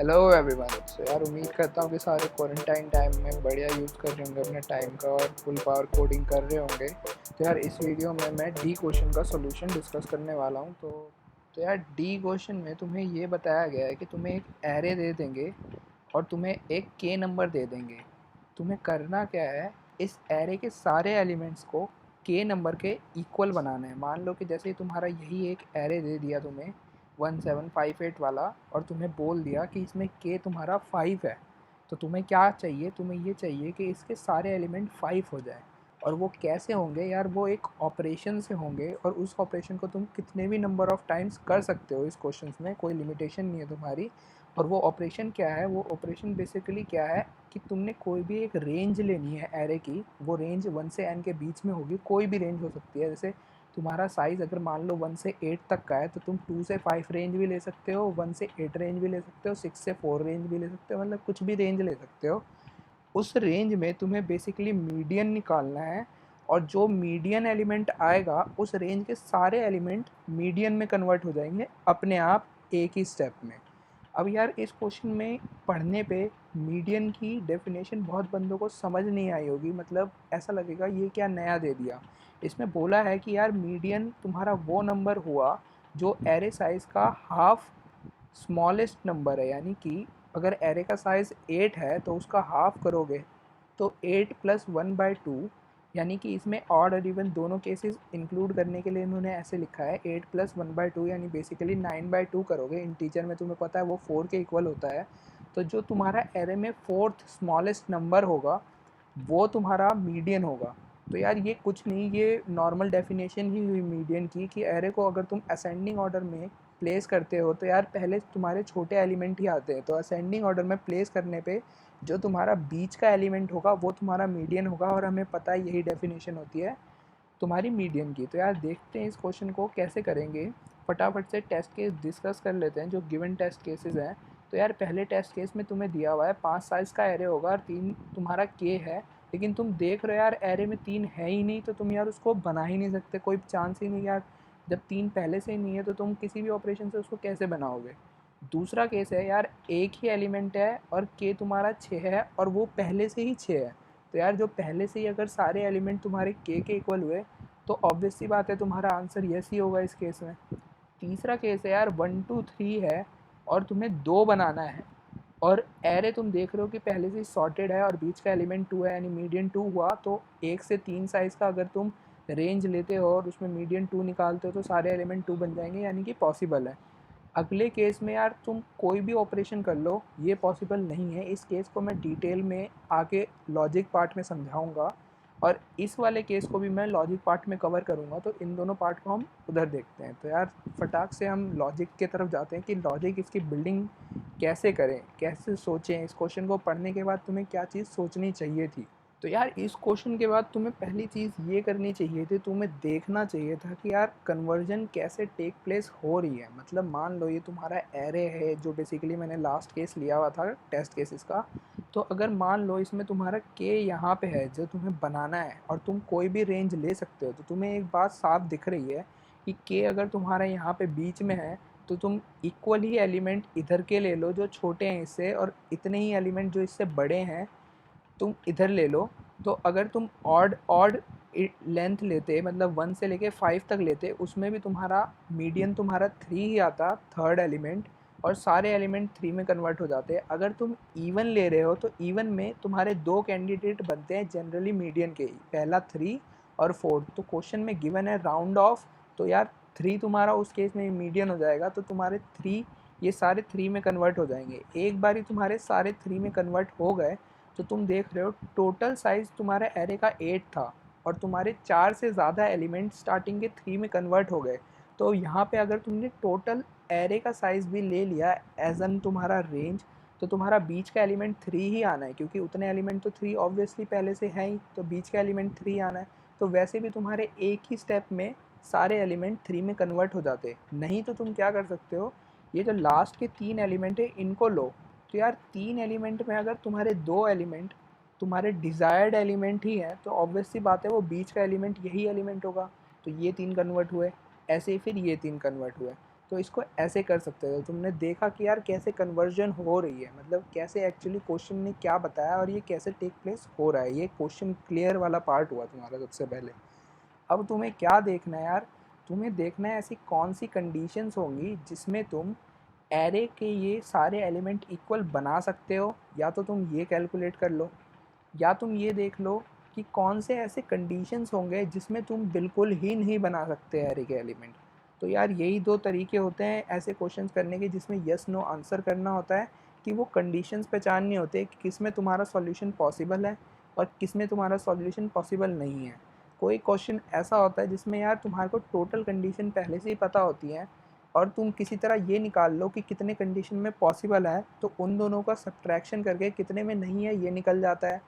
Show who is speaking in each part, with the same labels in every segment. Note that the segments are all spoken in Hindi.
Speaker 1: Hello everyone. सो यार उम्मीद करता हूँ कि सारे क्वारंटाइन टाइम में बढ़िया यूज़ कर रहे होंगे अपने टाइम का और फुल पावर कोडिंग कर रहे होंगे। तो यार इस वीडियो में मैं डी क्वेश्चन का सॉल्यूशन डिस्कस करने वाला हूँ। तो यार डी क्वेश्चन में तुम्हें ये बताया गया है कि तुम्हें एक एरे दे देंगे और तुम्हें एक के नंबर दे देंगे। तुम्हें करना क्या है, इस एरे के सारे एलिमेंट्स को के नंबर के इक्वल बनाना है। मान लो कि जैसे तुम्हारा यही एक एरे दे दिया तुम्हें 1758 वाला, और तुम्हें बोल दिया कि इसमें के तुम्हारा 5 है। तो तुम्हें क्या चाहिए, तुम्हें ये चाहिए कि इसके सारे एलिमेंट 5 हो जाए। और वो कैसे होंगे यार, वो एक ऑपरेशन से होंगे और उस ऑपरेशन को तुम कितने भी नंबर ऑफ टाइम्स कर सकते हो। इस क्वेश्चन में कोई लिमिटेशन नहीं है तुम्हारी। और वो ऑपरेशन क्या है, वो ऑपरेशन बेसिकली क्या है कि तुमने कोई भी एक रेंज लेनी है एरे की। वो रेंज 1 से n के बीच में होगी, कोई भी रेंज हो सकती है। जैसे तुम्हारा साइज़ अगर मान लो 1 से 8 तक का है तो तुम 2 से 5 रेंज भी ले सकते हो, 1 से 8 रेंज भी ले सकते हो, 6 से 4 रेंज भी ले सकते हो, मतलब कुछ भी रेंज ले सकते हो। उस रेंज में तुम्हें बेसिकली मीडियन निकालना है, और जो मीडियन एलिमेंट आएगा उस रेंज के सारे एलिमेंट मीडियन में कन्वर्ट हो जाएंगे अपने आप, एक ही स्टेप में। अब यार इस क्वेश्चन में पढ़ने पे मीडियन की डेफिनेशन बहुत बंदों को समझ नहीं आई होगी, मतलब ऐसा लगेगा ये क्या नया दे दिया। इसमें बोला है कि यार मीडियन तुम्हारा वो नंबर हुआ जो एरे साइज का हाफ स्मॉलेस्ट नंबर है। यानी कि अगर एरे का साइज़ 8 है तो उसका हाफ करोगे तो 8 प्लस 1/2। यानी कि इसमें ऑड और इवन दोनों केसेस इंक्लूड करने के लिए इन्होंने ऐसे लिखा है 8 प्लस 1/2, यानी बेसिकली 9/2 करोगे। इंटीजर में तुम्हें पता है वो 4 के इक्वल होता है। तो जो तुम्हारा एरे में फोर्थ स्मॉलेस्ट नंबर होगा वो तुम्हारा मीडियन होगा। तो यार ये कुछ नहीं, ये नॉर्मल डेफिनेशन ही हुई मीडियन की कि एरे को अगर तुम असेंडिंग ऑर्डर में प्लेस करते हो तो यार पहले तुम्हारे छोटे एलिमेंट ही आते हैं। तो असेंडिंग ऑर्डर में प्लेस करने पे जो तुम्हारा बीच का एलिमेंट होगा वो तुम्हारा मीडियन होगा, और हमें पता है यही डेफिनेशन होती है तुम्हारी मीडियन की। तो यार देखते हैं इस क्वेश्चन को कैसे करेंगे। फटाफट से टेस्ट केस डिस्कस कर लेते हैं जो गिवन टेस्ट केसेस हैं। तो यार पहले टेस्ट केस में तुम्हें दिया हुआ है 5 साइज़ का एरे होगा और 3 तुम्हारा के है। लेकिन तुम देख रहे हो यार एरे में 3 है ही नहीं, तो तुम यार उसको बना ही नहीं सकते, कोई चांस ही नहीं यार। जब 3 पहले से ही नहीं है तो तुम किसी भी ऑपरेशन से उसको कैसे बनाओगे। दूसरा केस है यार, एक ही एलिमेंट है और के तुम्हारा 6 है और वो पहले से ही 6 है। तो यार जो पहले से ही अगर सारे एलिमेंट तुम्हारे के इक्वल हुए तो ऑब्वियस सी बात है तुम्हारा आंसर यस ही होगा इस केस में। तीसरा केस है यार 1 2 3 है और तुम्हें 2 बनाना है, और एरे तुम देख रहे हो कि पहले से ही सॉर्टेड है और बीच का एलिमेंट 2 है, यानी मीडियन 2 हुआ। तो 1 से 3 साइज़ का अगर तुम रेंज लेते हो और उसमें मीडियन 2 निकालते हो तो सारे एलिमेंट 2 बन जाएंगे, यानी कि पॉसिबल है। अगले केस में यार तुम कोई भी ऑपरेशन कर लो, ये पॉसिबल नहीं है। इस केस को मैं डिटेल में आगे लॉजिक पार्ट में समझाऊंगा, और इस वाले केस को भी मैं लॉजिक पार्ट में कवर करूंगा। तो इन दोनों पार्ट को हम उधर देखते हैं। तो यार फटाक से हम लॉजिक के तरफ जाते हैं कि लॉजिक इसकी बिल्डिंग कैसे करें, कैसे सोचें। इस क्वेश्चन को पढ़ने के बाद तुम्हें क्या चीज़ सोचनी चाहिए थी। तो यार इस क्वेश्चन के बाद तुम्हें पहली चीज़ ये करनी चाहिए थी, तुम्हें देखना चाहिए था कि यार कन्वर्जन कैसे टेक प्लेस हो रही है। मतलब मान लो ये तुम्हारा एरे है, जो बेसिकली मैंने लास्ट केस लिया हुआ था टेस्ट केसेस का। तो अगर मान लो इसमें तुम्हारा के यहाँ पे है जो तुम्हें बनाना है और तुम कोई भी रेंज ले सकते हो, तो तुम्हें एक बात साफ दिख रही है कि के अगर तुम्हारा यहाँ पे बीच में है तो तुम इक्वल ही एलिमेंट इधर के ले लो जो छोटे हैं इससे, और इतने ही एलिमेंट जो इससे बड़े हैं तुम इधर ले लो। तो अगर तुम ऑड ऑड लेंथ लेते, मतलब 1 से लेके 5 तक लेते, उसमें भी तुम्हारा मीडियन तुम्हारा 3 ही आता, थर्ड एलिमेंट, और सारे एलिमेंट 3 में कन्वर्ट हो जाते हैं। अगर तुम इवन ले रहे हो तो इवन में तुम्हारे 2 कैंडिडेट बनते हैं जनरली मीडियन के ही, पहला 3 और 4। तो क्वेश्चन में गिवन है राउंड ऑफ, तो यार 3 तुम्हारा उस केस में मीडियन हो जाएगा। तो तुम्हारे 3 ये सारे 3 में कन्वर्ट हो जाएंगे। एक बार ही तुम्हारे सारे 3 में कन्वर्ट हो गए तो तुम देख रहे हो टोटल साइज़ तुम्हारे एरे का 8 था और तुम्हारे 4 से ज़्यादा एलिमेंट स्टार्टिंग के 3 में कन्वर्ट हो गए। तो यहाँ पे अगर तुमने टोटल एरे का साइज़ भी ले लिया एज एन तुम्हारा रेंज, तो तुम्हारा बीच का एलिमेंट 3 ही आना है, क्योंकि उतने एलिमेंट तो 3 ऑब्वियसली पहले से है ही, तो बीच का एलिमेंट 3 आना है। तो वैसे भी तुम्हारे एक ही स्टेप में सारे एलिमेंट 3 में कन्वर्ट हो जाते। नहीं तो तुम क्या कर सकते हो, ये जो लास्ट के 3 एलिमेंट है इनको लो। तो यार 3 एलिमेंट में अगर तुम्हारे 2 एलिमेंट तुम्हारे डिज़ायर्ड एलिमेंट ही हैं तो ऑब्वियस सी बात है वो बीच का एलिमेंट यही एलिमेंट होगा। तो ये 3 कन्वर्ट हुए, ऐसे ही फिर ये 3 कन्वर्ट हुए। तो इसको ऐसे कर सकते हो। तुमने देखा कि यार कैसे कन्वर्जन हो रही है, मतलब कैसे एक्चुअली क्वेश्चन ने क्या बताया और ये कैसे टेक प्लेस हो रहा है। ये क्वेश्चन क्लियर वाला पार्ट हुआ तुम्हारा सबसे पहले। अब तुम्हें क्या देखना है यार, तुम्हें देखना है ऐसी कौन सी कंडीशंस होंगी जिसमें तुम एरे के ये सारे एलिमेंट इक्वल बना सकते हो। या तो तुम ये कैलकुलेट कर लो, या तुम ये देख लो कि कौन से ऐसे कंडीशंस होंगे जिसमें तुम बिल्कुल ही नहीं बना सकते एरे के एलिमेंट। तो यार यही दो तरीके होते हैं ऐसे क्वेश्चंस करने के जिसमें यस नो आंसर करना होता है, कि वो कंडीशंस पहचानने होते हैं कि किस में तुम्हारा सॉल्यूशन पॉसिबल है और किस में तुम्हारा सॉल्यूशन पॉसिबल नहीं है। कोई क्वेश्चन ऐसा होता है जिसमें यार तुम्हारे को टोटल कंडीशन पहले से ही पता होती है और तुम किसी तरह ये निकाल लो कि कितने कंडीशन में पॉसिबल है, तो उन दोनों का सब्ट्रैक्शन करके कितने में नहीं है ये निकल जाता है।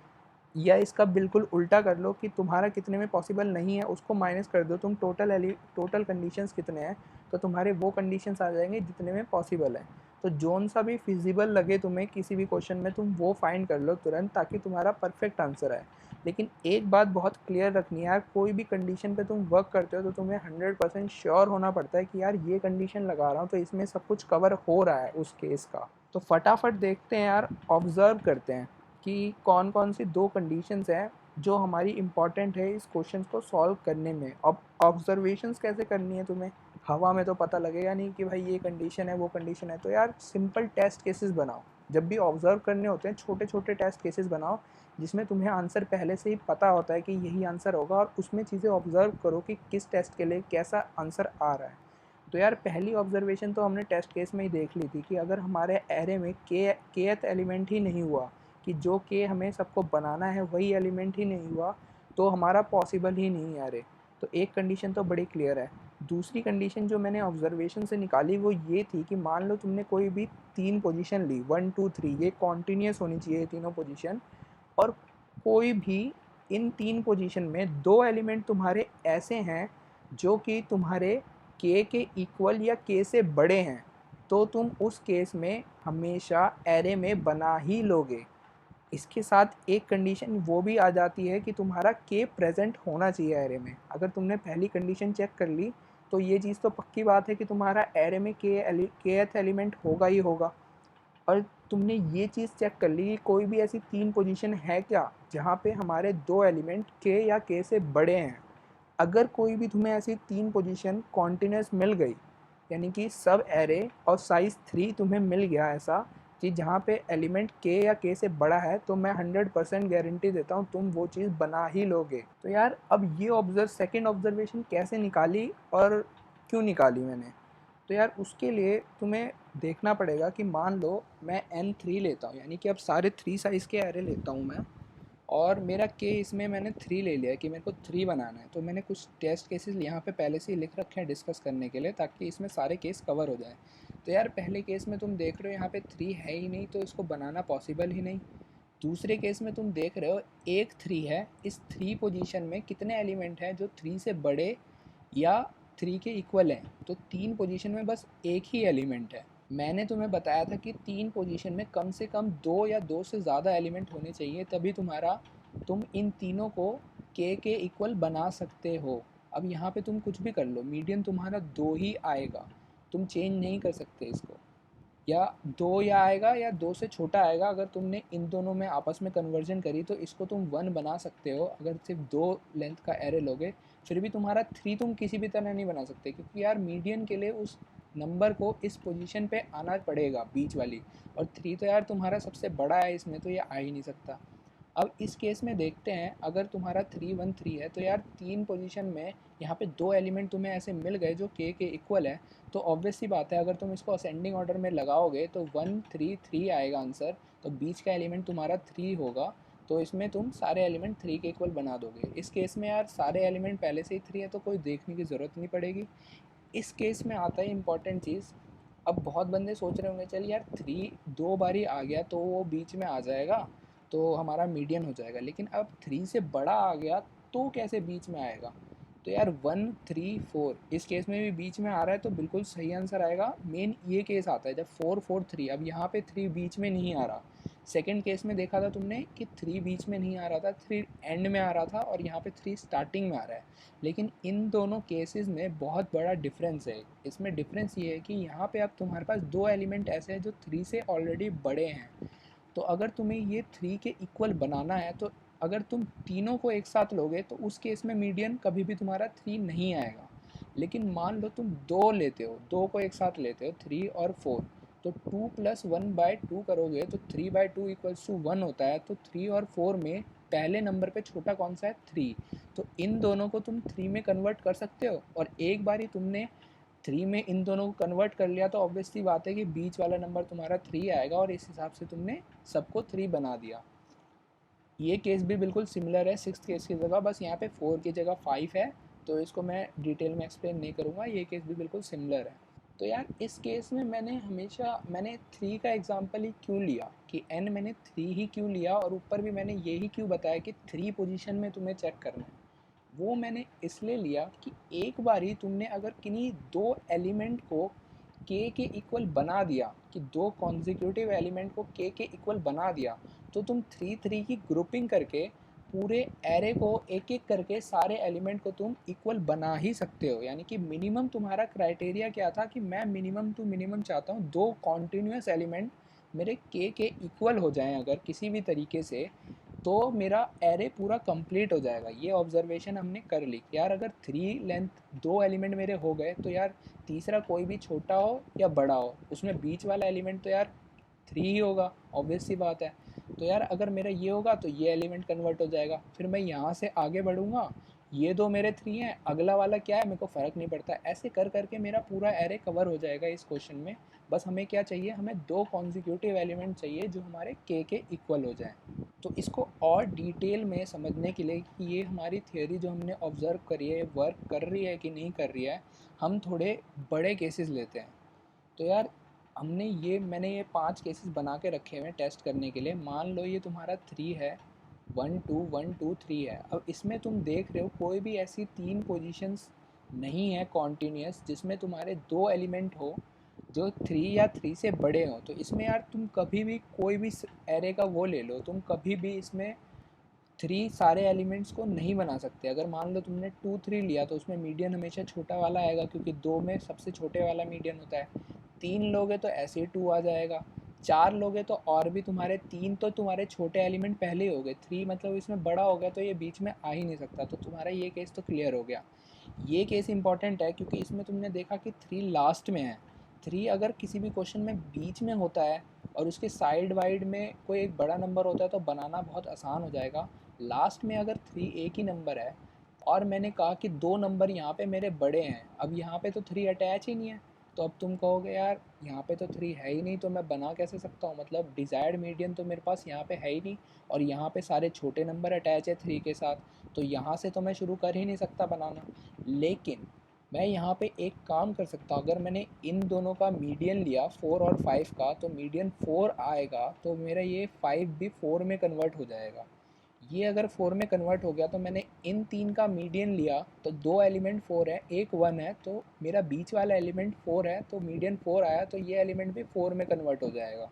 Speaker 1: या इसका बिल्कुल उल्टा कर लो कि तुम्हारा कितने में पॉसिबल नहीं है उसको माइनस कर दो, तुम टोटल कंडीशंस कितने हैं तो तुम्हारे वो कंडीशंस आ जाएंगे जितने में पॉसिबल है। तो जोन सा भी फिजिबल लगे तुम्हें किसी भी क्वेश्चन में तुम वो फाइंड कर लो तुरंत, ताकि तुम्हारा परफेक्ट आंसर आए। लेकिन एक बात बहुत क्लियर रखनी है यार, कोई भी कंडीशन पे तुम वर्क करते हो तो तुम्हें 100% श्योर होना पड़ता है कि यार ये कंडीशन लगा रहा हूँ तो इसमें सब कुछ कवर हो रहा है उस केस का। तो फटाफट देखते हैं यार, ऑब्जर्व करते हैं कि कौन कौन सी दो कंडीशंस हैं जो हमारी इम्पॉर्टेंट है इस क्वेश्चन को सॉल्व करने में। अब ऑब्जर्वेशंस कैसे करनी है तुम्हें, हवा में तो पता लगेगा नहीं कि भाई ये कंडीशन है वो कंडीशन है। तो यार सिंपल टेस्ट केसेस बनाओ, जब भी ऑब्जर्व करने होते हैं छोटे छोटे टेस्ट केसेस बनाओ जिसमें तुम्हें आंसर पहले से ही पता होता है कि यही आंसर होगा, और उसमें चीज़ें ऑब्जर्व करो कि किस टेस्ट के लिए कैसा आंसर आ रहा है। तो यार पहली ऑब्जर्वेशन तो हमने टेस्ट केस में ही देख ली थी कि अगर हमारे एरे में केथ एलिमेंट ही नहीं हुआ, कि जो के हमें सबको बनाना है वही एलिमेंट ही नहीं हुआ, तो हमारा पॉसिबल ही नहीं है एरे। तो एक कंडीशन तो बड़ी क्लियर है। दूसरी कंडीशन जो मैंने ऑब्जर्वेशन से निकाली वो ये थी कि मान लो तुमने कोई भी तीन पोजीशन ली, 1 2 3, ये कॉन्टीन्यूस होनी चाहिए तीनों पोजीशन, और कोई भी इन तीन पोजीशन में दो एलिमेंट तुम्हारे ऐसे हैं जो कि तुम्हारे के इक्वल या के से बड़े हैं, तो तुम उस केस में हमेशा एरे में बना ही लोगे। इसके साथ एक कंडीशन वो भी आ जाती है कि तुम्हारा के प्रेजेंट होना चाहिए एरे में। अगर तुमने पहली कंडीशन चेक कर ली तो ये चीज़ तो पक्की बात है कि तुम्हारा एरे में केथ एलिमेंट होगा ही होगा। और तुमने ये चीज़ चेक कर ली कि कोई भी ऐसी तीन पोजीशन है क्या जहाँ पे हमारे दो एलिमेंट के या के से बड़े हैं। अगर कोई भी तुम्हें ऐसी तीन पोजीशन कॉन्टिन्यूस मिल गई, यानी कि सब एरे और साइज 3 तुम्हें मिल गया ऐसा कि जहाँ पे एलिमेंट के या के से बड़ा है, तो मैं 100% गारंटी देता हूँ तुम वो चीज़ बना ही लोगे। तो यार अब ये सेकंड ऑब्जर्वेशन कैसे निकाली और क्यों निकाली मैंने, तो यार उसके लिए तुम्हें देखना पड़ेगा कि मान लो मैं N3 लेता हूँ, यानी कि अब सारे 3 साइज़ के एरे लेता हूँ मैं, और मेरा के इसमें मैंने 3 ले लिया है कि मेरे को 3 बनाना है। तो मैंने कुछ टेस्ट केसेस यहाँ पे पहले से ही लिख रखे हैं डिस्कस करने के लिए, ताकि इसमें सारे केस कवर हो जाए। तो यार पहले केस में तुम देख रहे हो यहाँ पे 3 है ही नहीं, तो इसको बनाना पॉसिबल ही नहीं। दूसरे केस में तुम देख रहे हो एक 3 है, इस 3 पोजीशन में कितने एलिमेंट हैं जो 3 से बड़े या 3 के इक्वल हैं, तो 3 पोजीशन में बस एक ही एलिमेंट है। मैंने तुम्हें बताया था कि 3 पोजीशन में कम से कम 2 या 2 से ज़्यादा एलिमेंट होने चाहिए, तभी तुम इन तीनों को के इक्वल बना सकते हो। अब यहाँ पे तुम कुछ भी कर लो, मीडियन तुम्हारा 2 ही आएगा, तुम चेंज नहीं कर सकते इसको। या 2 या आएगा या 2 से छोटा आएगा। अगर तुमने इन दोनों में आपस में कन्वर्जन करी तो इसको तुम 1 बना सकते हो अगर सिर्फ 2 लेंथ का एरे लोगे। फिर भी तुम्हारा 3 तुम किसी भी तरह नहीं बना सकते, क्योंकि यार मीडियन के लिए उस नंबर को इस पोजीशन पे आना पड़ेगा बीच वाली, और 3 तो यार तुम्हारा सबसे बड़ा है इसमें, तो ये आ ही नहीं सकता। अब इस केस में देखते हैं, अगर तुम्हारा 3 1 3 है तो यार 3 पोजीशन में यहाँ पे 2 एलिमेंट तुम्हें ऐसे मिल गए जो के इक्वल है। तो ऑब्वियस सी बात है, अगर तुम इसको असेंडिंग ऑर्डर में लगाओगे तो 1 3 3 आएगा आंसर, तो बीच का एलिमेंट तुम्हारा 3 होगा। तो इसमें तुम सारे एलिमेंट 3 के इक्वल बना दोगे। इस केस में यार सारे एलिमेंट पहले से ही 3 है, तो कोई देखने की ज़रूरत नहीं पड़ेगी। इस केस में आता है इंपॉर्टेंट चीज़। अब बहुत बंदे सोच रहे होंगे चल यार 3 2 बारी आ गया तो वो बीच में आ जाएगा, तो हमारा मीडियन हो जाएगा, लेकिन अब 3 से बड़ा आ गया तो कैसे बीच में आएगा। तो यार 1 3 4 इस केस में भी बीच में आ रहा है, तो बिल्कुल सही आंसर आएगा। मेन ये केस आता है जब 4 4 3, अब यहाँ पे 3 बीच में नहीं आ रहा, सेकंड केस में देखा था तुमने कि 3 बीच में नहीं आ रहा था, 3 एंड में आ रहा था और यहाँ पे 3 स्टार्टिंग में आ रहा है। लेकिन इन दोनों केसेस में बहुत बड़ा डिफरेंस है। इसमें डिफरेंस ये है कि यहाँ पे अब तुम्हारे पास 2 एलिमेंट ऐसे हैं जो 3 से ऑलरेडी बड़े हैं। तो अगर तुम्हें ये 3 के इक्वल बनाना है, तो अगर तुम तीनों को एक साथ लोगे तो उस केस में मीडियन कभी भी तुम्हारा 3 नहीं आएगा। लेकिन मान लो तुम 2 लेते हो, 2 को एक साथ लेते हो, 3 और 4, तो 2 प्लस 1/2 करोगे तो 3/2 इक्वल्स टू 1 होता है। तो 3 और 4 में पहले नंबर पे छोटा कौन सा है? 3। तो इन दोनों को तुम 3 में कन्वर्ट कर सकते हो, और एक बार ही तुमने 3 में इन दोनों को कन्वर्ट कर लिया तो ऑब्वियसली बात है कि बीच वाला नंबर तुम्हारा 3 आएगा, और इस हिसाब से तुमने सबको 3 बना दिया। ये केस भी बिल्कुल सिमिलर है सिक्स्थ केस की जगह, बस यहाँ पे 4 की जगह 5 है। तो इसको मैं डिटेल में एक्सप्लेन नहीं करूँगा, ये केस भी बिल्कुल सिमिलर है। तो यार इस केस में मैंने 3 का एग्जांपल ही क्यों लिया, कि n मैंने 3 ही क्यों लिया, और ऊपर भी मैंने ये ही क्यों बताया कि 3 पोजीशन में तुम्हें चेक करना है। वो मैंने इसलिए लिया कि एक बार ही तुमने अगर किन्हीं 2 एलिमेंट को k के इक्वल बना दिया, कि 2 कॉन्जिक्यूटिव एलिमेंट को k के इक्वल बना दिया, तो तुम 3 की ग्रुपिंग करके पूरे एरे को एक एक करके सारे एलिमेंट को तुम इक्वल बना ही सकते हो। यानी कि मिनिमम तुम्हारा क्राइटेरिया क्या था, कि मैं मिनिमम टू मिनिमम चाहता हूँ 2 कॉन्टीन्यूस एलिमेंट मेरे k के इक्वल हो जाएं अगर किसी भी तरीके से, तो मेरा एरे पूरा कंप्लीट हो जाएगा। ये ऑब्जर्वेशन हमने कर ली कि यार अगर 3 लेंथ 2 एलिमेंट मेरे हो गए, तो यार तीसरा कोई भी छोटा हो या बड़ा हो, उसमें बीच वाला एलिमेंट तो यार 3 ही होगा, ऑब्वियस सी बात है। तो यार अगर मेरा ये होगा तो ये एलिमेंट कन्वर्ट हो जाएगा, फिर मैं यहाँ से आगे बढ़ूँगा, ये 2 मेरे 3 हैं, अगला वाला क्या है मेरे को फ़र्क नहीं पड़ता। ऐसे कर करके मेरा पूरा एरे कवर हो जाएगा इस क्वेश्चन में। बस हमें क्या चाहिए, हमें 2 कॉन्जिक्यूटिव एलिमेंट चाहिए जो हमारे के इक्वल हो जाएं। तो इसको और डिटेल में समझने के लिए कि ये हमारी थियोरी जो हमने ऑब्ज़र्व करी है वर्क कर रही है कि नहीं कर रही है, हम थोड़े बड़े केसेस लेते हैं। तो यार मैंने ये 5 केसेस बना के रखे हुए हैं टेस्ट करने के लिए। मान लो ये तुम्हारा 3 है, 1 2 1 2 3 है। अब इसमें तुम देख रहे हो कोई भी ऐसी 3 पोजीशंस नहीं है कॉन्टीन्यूस जिसमें तुम्हारे 2 एलिमेंट हो जो 3 या 3 से बड़े हों। तो इसमें यार तुम कभी भी कोई भी एरे का वो ले लो, तुम कभी भी इसमें 3 सारे एलिमेंट्स को नहीं बना सकते। अगर मान लो तुमने 2 3 लिया तो उसमें मीडियन हमेशा छोटा वाला आएगा, क्योंकि 2 में सबसे छोटे वाला मीडियन होता है। 3 लोगे तो ऐसे ही 2 आ जाएगा, 4 लोगे तो और भी तुम्हारे 3 तो तुम्हारे छोटे एलिमेंट पहले ही हो गए, 3 मतलब इसमें बड़ा हो गया तो ये बीच में आ ही नहीं सकता। तो तुम्हारा ये केस तो क्लियर हो गया। ये केस इंपॉर्टेंट है क्योंकि इसमें तुमने देखा कि 3 लास्ट में है। 3 अगर किसी भी क्वेश्चन में बीच में होता है और उसके साइड वाइड में कोई एक बड़ा नंबर होता है तो बनाना बहुत आसान हो जाएगा। लास्ट में अगर 3 एक ही नंबर है और मैंने कहा कि 2 नंबर यहाँ पे मेरे बड़े हैं, अब यहाँ पे तो 3 अटैच ही नहीं है। तो अब तुम कहोगे यार यहाँ पे तो 3 है ही नहीं, तो मैं बना कैसे सकता हूँ, मतलब डिज़ायर्ड मीडियन तो मेरे पास यहाँ पे है ही नहीं, और यहाँ पे सारे छोटे नंबर अटैच है 3 के साथ, तो यहाँ से तो मैं शुरू कर ही नहीं सकता बनाना। लेकिन मैं यहाँ पे एक काम कर सकता हूँ, अगर मैंने इन दोनों का मीडियन लिया 4 और 5 का, तो मीडियन 4 आएगा तो मेरा ये 5 भी 4 में कन्वर्ट हो जाएगा। ये अगर 4 में कन्वर्ट हो गया तो मैंने इन 3 का मीडियन लिया, तो 2 एलिमेंट 4 है, एक 1 है, तो मेरा बीच वाला एलिमेंट 4 है, तो मीडियन 4 आया, तो ये एलिमेंट भी 4 में कन्वर्ट हो जाएगा।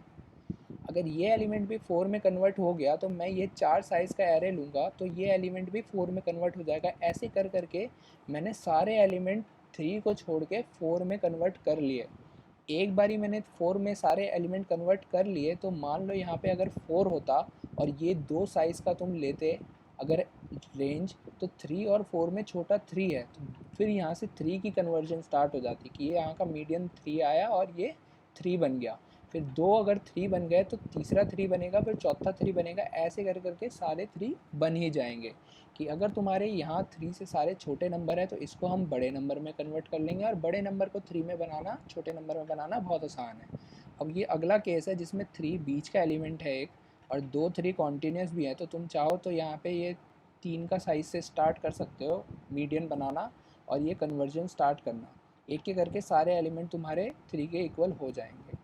Speaker 1: अगर ये एलिमेंट भी 4 में कन्वर्ट हो गया तो मैं ये 4 साइज़ का एरे लूँगा तो ये एलिमेंट भी 4 में कन्वर्ट हो जाएगा। ऐसे कर करके मैंने सारे एलिमेंट 3 को छोड़ के 4 में कन्वर्ट कर लिए। एक बारी मैंने 4 में सारे एलिमेंट कन्वर्ट कर लिए, तो मान लो यहाँ पे अगर 4 होता और ये 2 साइज़ का तुम लेते अगर रेंज, तो 3 और 4 में छोटा 3 है, तो फिर यहाँ से 3 की कन्वर्जन स्टार्ट हो जाती कि ये यहाँ का मीडियन 3 आया और ये 3 बन गया। फिर 2 अगर 3 बन गए तो तीसरा 3 बनेगा, फिर चौथा 3 बनेगा, ऐसे कर करके सारे 3 बन ही जाएंगे। कि अगर तुम्हारे यहाँ 3 से सारे छोटे नंबर है तो इसको हम बड़े नंबर में कन्वर्ट कर लेंगे, और बड़े नंबर को 3 में बनाना, छोटे नंबर में बनाना बहुत आसान है। अब ये अगला केस है जिसमें 3 बीच का एलिमेंट है एक, और 2 3 कॉन्टीन्यूस भी है। तो तुम चाहो तो यहाँ पे ये 3 का साइज से स्टार्ट कर सकते हो मीडियन बनाना, और ये कन्वर्जन स्टार्ट करना, एक एक करके सारे एलिमेंट तुम्हारे 3 के इक्वल हो जाएंगे।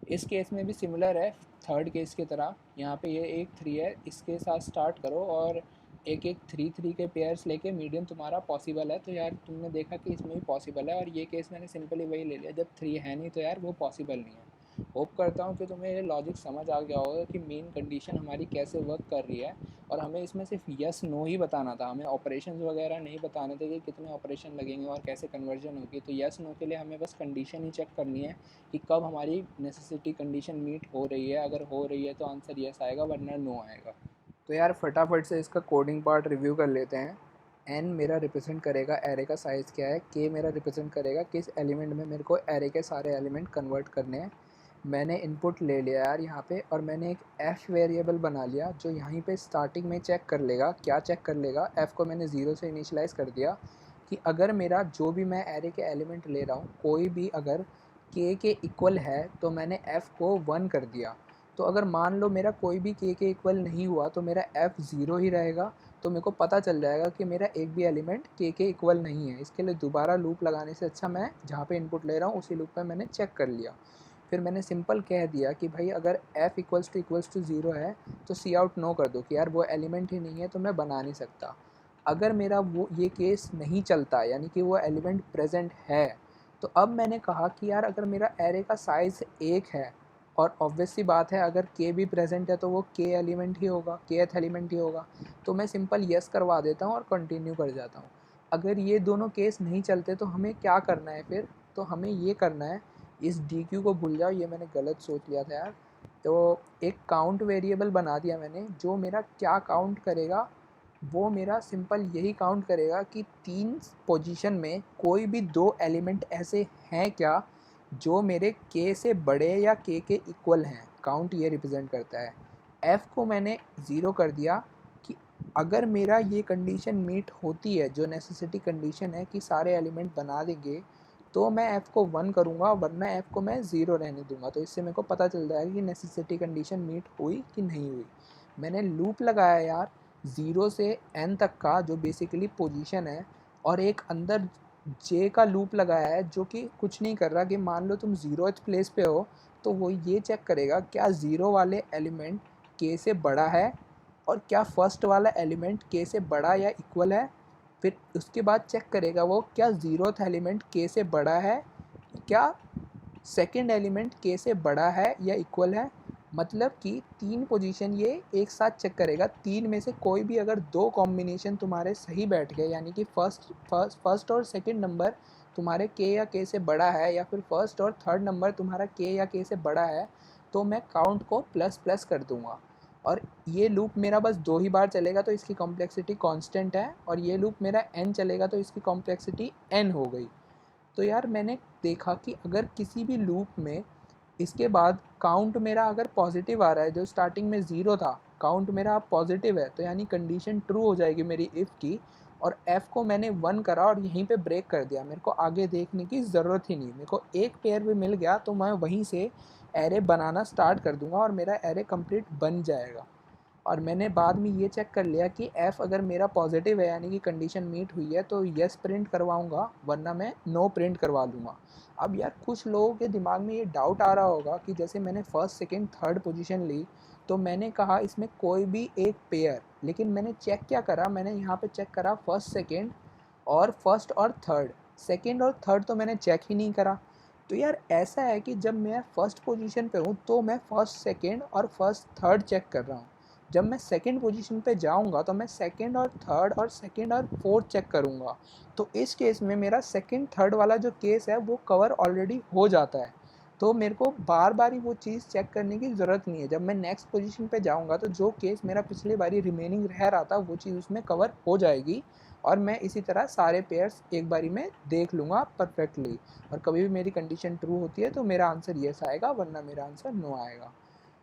Speaker 1: इस केस में भी सिमिलर है थर्ड केस की तरह। यहाँ पे ये एक 3 है, इसके साथ स्टार्ट करो और एक एक 3 3 के पेयर्स लेके मीडियन तुम्हारा पॉसिबल है। तो यार तुमने देखा कि इसमें भी पॉसिबल है, और ये केस मैंने सिंपली वही ले लिया, जब 3 है नहीं तो यार वो पॉसिबल नहीं है। होप करता हूँ कि तुम्हें ये लॉजिक समझ आ गया होगा कि मेन कंडीशन हमारी कैसे वर्क कर रही है, और हमें इसमें सिर्फ यस नो ही बताना था, हमें ऑपरेशंस वगैरह नहीं बताने थे कि कितने ऑपरेशन लगेंगे और कैसे कन्वर्जन होगी। तो यस नो के लिए हमें बस कंडीशन ही चेक करनी है कि कब हमारी नेसेसिटी कंडीशन मीट हो रही है। अगर हो रही है तो आंसर यस आएगा, वरना नो आएगा। तो यार फटाफट से इसका कोडिंग पार्ट रिव्यू कर लेते हैं। एन मेरा रिप्रेजेंट करेगा एरे का साइज़ क्या है, के मेरा रिप्रेजेंट करेगा किस एलिमेंट में मेरे को एरे के सारे एलिमेंट कन्वर्ट करने हैं। मैंने इनपुट ले लिया यार यहाँ पे, और मैंने एक एफ़ वेरिएबल बना लिया जो यहीं पे स्टार्टिंग में चेक कर लेगा। क्या चेक कर लेगा? एफ़ को मैंने 0 से इनिशियलाइज़ कर दिया कि अगर मेरा जो भी मैं एरे के एलिमेंट ले रहा हूँ कोई भी अगर के इक्वल है तो मैंने एफ़ को 1 कर दिया। तो अगर मान लो मेरा कोई भी के इक्वल नहीं हुआ तो मेरा एफ़ 0 ही रहेगा। तो मेरे को पता चल जाएगा कि मेरा एक भी एलिमेंट के इक्वल नहीं है। इसके लिए दोबारा लूप लगाने से अच्छा मैं जहाँ पे इनपुट ले रहा हूँ उसी लूप में मैंने चेक कर लिया। फिर मैंने सिंपल कह दिया कि भाई अगर एफ़ इक्वल्स टू 0 है तो सी आउट नो कर दो कि यार वो एलिमेंट ही नहीं है तो मैं बना नहीं सकता। अगर मेरा वो ये केस नहीं चलता यानी कि वो एलिमेंट प्रेजेंट है, तो अब मैंने कहा कि यार अगर मेरा एरे का साइज़ 1 है और ऑब्वियस सी बात है अगर के भी प्रेजेंट है तो वो के एलिमेंट ही होगा, केथ एलिमेंट ही होगा। तो मैं सिंपल यस करवा देता हूँ और कंटिन्यू कर जाता हूँ। अगर ये दोनों केस नहीं चलते तो हमें क्या करना है फिर? तो हमें ये करना है, इस डी क्यू को भूल जाओ, ये मैंने गलत सोच लिया था यार। तो एक काउंट वेरिएबल बना दिया मैंने जो मेरा क्या काउंट करेगा, वो मेरा सिंपल यही काउंट करेगा कि 3 पोजीशन में कोई भी 2 एलिमेंट ऐसे हैं क्या जो मेरे के से बड़े या के इक्वल हैं। काउंट ये रिप्रेजेंट करता है। एफ़ को मैंने 0 कर दिया कि अगर मेरा ये कंडीशन मीट होती है जो नेसेसिटी कंडीशन है कि सारे एलिमेंट बना देंगे, तो मैं एफ़ को 1 करूँगा, वरना एफ़ को मैं 0 रहने दूँगा। तो इससे मेरे को पता चल जाएगा कि नेसेसिटी कंडीशन मीट हुई कि नहीं हुई। मैंने लूप लगाया यार 0 से n तक का जो बेसिकली पोजीशन है, और एक अंदर जे का लूप लगाया है जो कि कुछ नहीं कर रहा कि मान लो तुम 0th प्लेस पे हो तो वो ये चेक करेगा क्या 0 वाले एलिमेंट के से बड़ा है और क्या फर्स्ट वाला एलिमेंट के से बड़ा या इक्वल है। फिर उसके बाद चेक करेगा वो क्या 0th एलिमेंट के से बड़ा है, क्या सेकंड एलिमेंट के से बड़ा है या इक्वल है। मतलब कि 3 पोजीशन ये एक साथ चेक करेगा। 3 में से कोई भी अगर 2 कॉम्बिनेशन तुम्हारे सही बैठ गए यानी कि फर्स्ट और सेकंड नंबर तुम्हारे के या के से बड़ा है, या फिर फर्स्ट और थर्ड नंबर तुम्हारा के या के से बड़ा है, तो मैं काउंट को प्लस प्लस कर दूंगा। और ये लूप मेरा बस 2 ही बार चलेगा तो इसकी कॉम्प्लेक्सिटी कांस्टेंट है, और ये लूप मेरा n चलेगा तो इसकी कॉम्प्लेक्सिटी n हो गई। तो यार मैंने देखा कि अगर किसी भी लूप में इसके बाद काउंट मेरा अगर पॉजिटिव आ रहा है, जो स्टार्टिंग में 0 था काउंट मेरा अब पॉजिटिव है, तो यानी कंडीशन ट्रू हो जाएगी मेरी इफ़ की। और एफ़ को मैंने 1 करा और यहीं पे ब्रेक कर दिया। मेरे को आगे देखने की ज़रूरत ही नहीं, मेरे को एक पेयर भी मिल गया तो मैं वहीं से एरे बनाना स्टार्ट कर दूंगा और मेरा एरे कंप्लीट बन जाएगा। और मैंने बाद में ये चेक कर लिया कि एफ़ अगर मेरा पॉजिटिव है यानी कि कंडीशन मीट हुई है तो यस प्रिंट करवाऊँगा, वरना मैं नो प्रिंट करवा लूँगा। अब यार कुछ लोगों के दिमाग में ये डाउट आ रहा होगा कि जैसे मैंने फर्स्ट सेकंड थर्ड पोजीशन ली तो मैंने कहा इसमें कोई भी एक पेयर, लेकिन मैंने चेक क्या करा, मैंने यहाँ पे चेक करा फर्स्ट सेकंड और फर्स्ट और थर्ड। सेकंड और थर्ड तो मैंने चेक ही नहीं करा। तो यार ऐसा है कि जब मैं फर्स्ट पोजीशन पे हूँ तो मैं फर्स्ट सेकंड और फर्स्ट थर्ड चेक कर रहा हूँ। जब मैं सेकंड पोजीशन पे जाऊँगा तो मैं सेकंड और थर्ड और सेकंड और फोर्थ चेक करूँगा। तो इस केस में मेरा सेकंड थर्ड वाला जो केस है वो कवर ऑलरेडी हो जाता है। तो मेरे को बार बार ही वो चीज़ चेक करने की ज़रूरत नहीं है। जब मैं नेक्स्ट पोजीशन पे जाऊँगा तो जो केस मेरा पिछली बारी रिमेनिंग रह रहा था वो चीज़ उसमें कवर हो जाएगी, और मैं इसी तरह सारे पेयर्स एक बारी में देख लूँगा परफेक्टली। और कभी भी मेरी कंडीशन ट्रू होती है तो मेरा आंसर येस आएगा, वरना मेरा आंसर नो आएगा।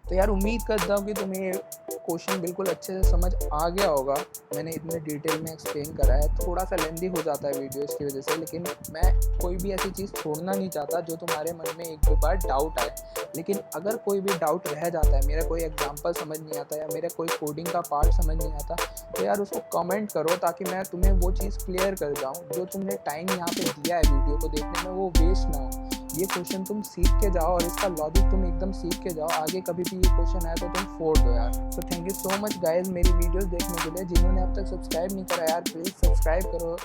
Speaker 1: तो यार उम्मीद करता हूँ कि तुम्हें ये क्वेश्चन बिल्कुल अच्छे से समझ आ गया होगा। मैंने इतने डिटेल में एक्सप्लेन करा है, थोड़ा सा लेंदी हो जाता है वीडियो इसकी वजह से, लेकिन मैं कोई भी ऐसी चीज़ छोड़ना नहीं चाहता जो तुम्हारे मन में एक दो बार डाउट आए। लेकिन अगर कोई भी डाउट रह जाता है, मेरा कोई एग्जांपल समझ नहीं आता या मेरा कोई कोडिंग का पार्ट समझ नहीं आता, तो यार उसको कमेंट करो ताकि मैं तुम्हें वो चीज़ क्लियर कर जाऊँ। जो तुमने टाइम यहाँ पे दिया है वीडियो को देखने में वो वेस्ट ना हो। ये क्वेश्चन तुम सीख के जाओ और इसका लॉजिक तुम एकदम सीख के जाओ, आगे कभी भी ये क्वेश्चन आए तो तुम फोड़ दो यार। So thank you so much guys मेरी वीडियोस देखने के लिए। जिन्होंने अब तक सब्सक्राइब नहीं करा यार प्लीज़ सब्सक्राइब करो।